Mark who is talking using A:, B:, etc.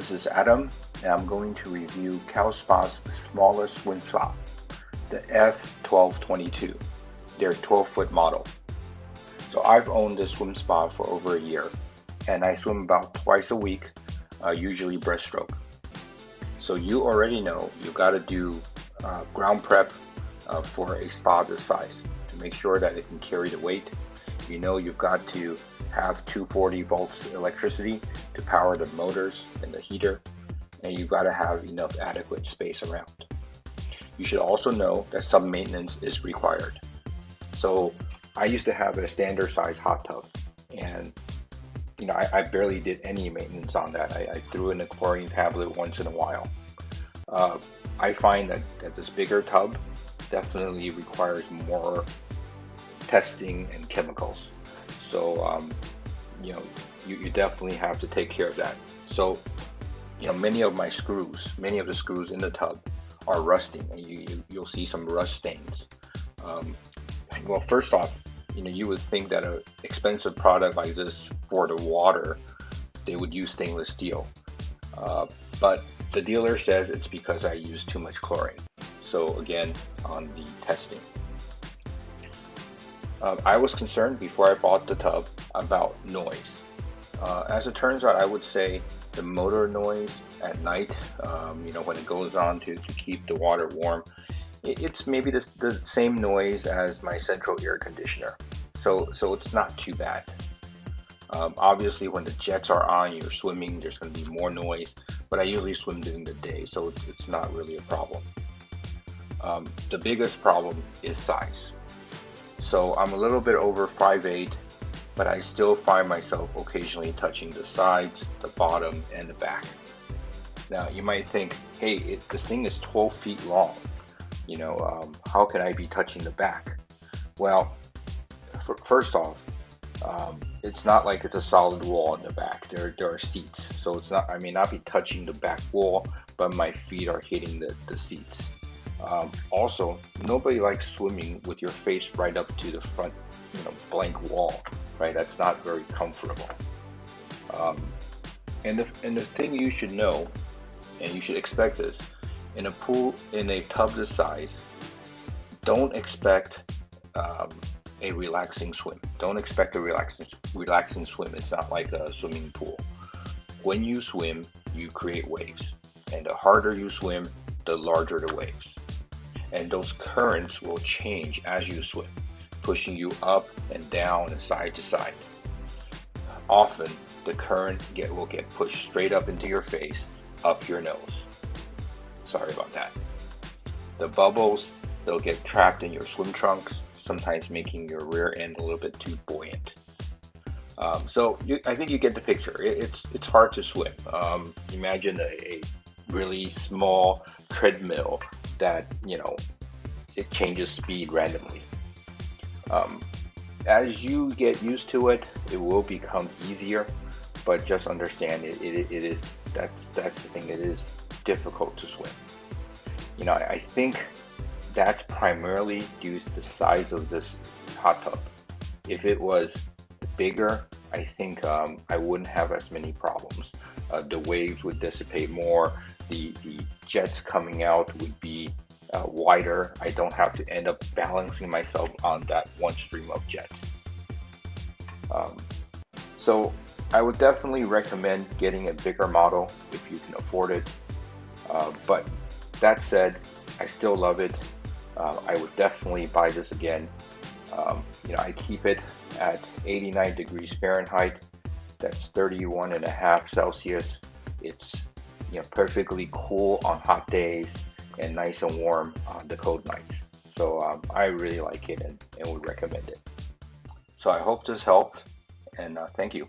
A: This is Adam, and I'm going to review CalSpas' smallest swim spa, the F-1222, their 12-foot model. So I've owned this swim spa for over a year, and I swim about twice a week, usually breaststroke. So you already know you got to do ground prep for a spa this size to make sure that it can carry the weight. You know you've got to have 240 volts electricity to power the motors and the heater, and you've got to have enough adequate space around. You should also know that some maintenance is required. So I used to have a standard size hot tub, and I barely did any maintenance on that. I threw in a chlorine tablet once in a while. I find that this bigger tub definitely requires more testing and chemicals. So you definitely have to take care of that. So many of the screws in the tub are rusting, and you'll see some rust stains. Well, first off, you would think that an expensive product like this for the water, they would use stainless steel, but the dealer says it's because I use too much chlorine. So again, on the testing, I was concerned before I bought the tub about noise. As it turns out, I would say the motor noise at night, when it goes on to keep the water warm, it's maybe the same noise as my central air conditioner. So it's not too bad. Obviously, when the jets are on, you're swimming, there's going to be more noise, but I usually swim during the day, so it's not really a problem. The biggest problem is size. So I'm a little bit over 5'8", but I still find myself occasionally touching the sides, the bottom, and the back. Now you might think, hey, this thing is 12 feet long. How can I be touching the back? Well, first off, it's not like it's a solid wall in the back. There are seats, so it's not. I may not be touching the back wall, but my feet are hitting the seats. Also, nobody likes swimming with your face right up to the front, blank wall, right? That's not very comfortable. And the thing you should know, and you should expect this, in a pool, in a tub this size, don't expect a relaxing swim. Don't expect a relaxing swim. It's not like a swimming pool. When you swim, you create waves, and the harder you swim, the larger the waves. And those currents will change as you swim, pushing you up and down and side to side. Often, the current will get pushed straight up into your face, up your nose. Sorry about that. The bubbles, they'll get trapped in your swim trunks, sometimes making your rear end a little bit too buoyant. I think you get the picture. It's hard to swim. Imagine a really small treadmill that it changes speed randomly. As you get used to it, it will become easier, but just understand that's the thing. It is difficult to swim. I think that's primarily due to the size of this hot tub. If it was bigger, I think I wouldn't have as many problems. The waves would dissipate more. The jets coming out would be wider. I don't have to end up balancing myself on that one stream of jet. So I would definitely recommend getting a bigger model if you can afford it. But that said, I still love it. I would definitely buy this again. I keep it at 89 degrees Fahrenheit. That's 31.5 Celsius. It's perfectly cool on hot days and nice and warm on the cold nights. So I really like it and would recommend it. So I hope this helped, and thank you.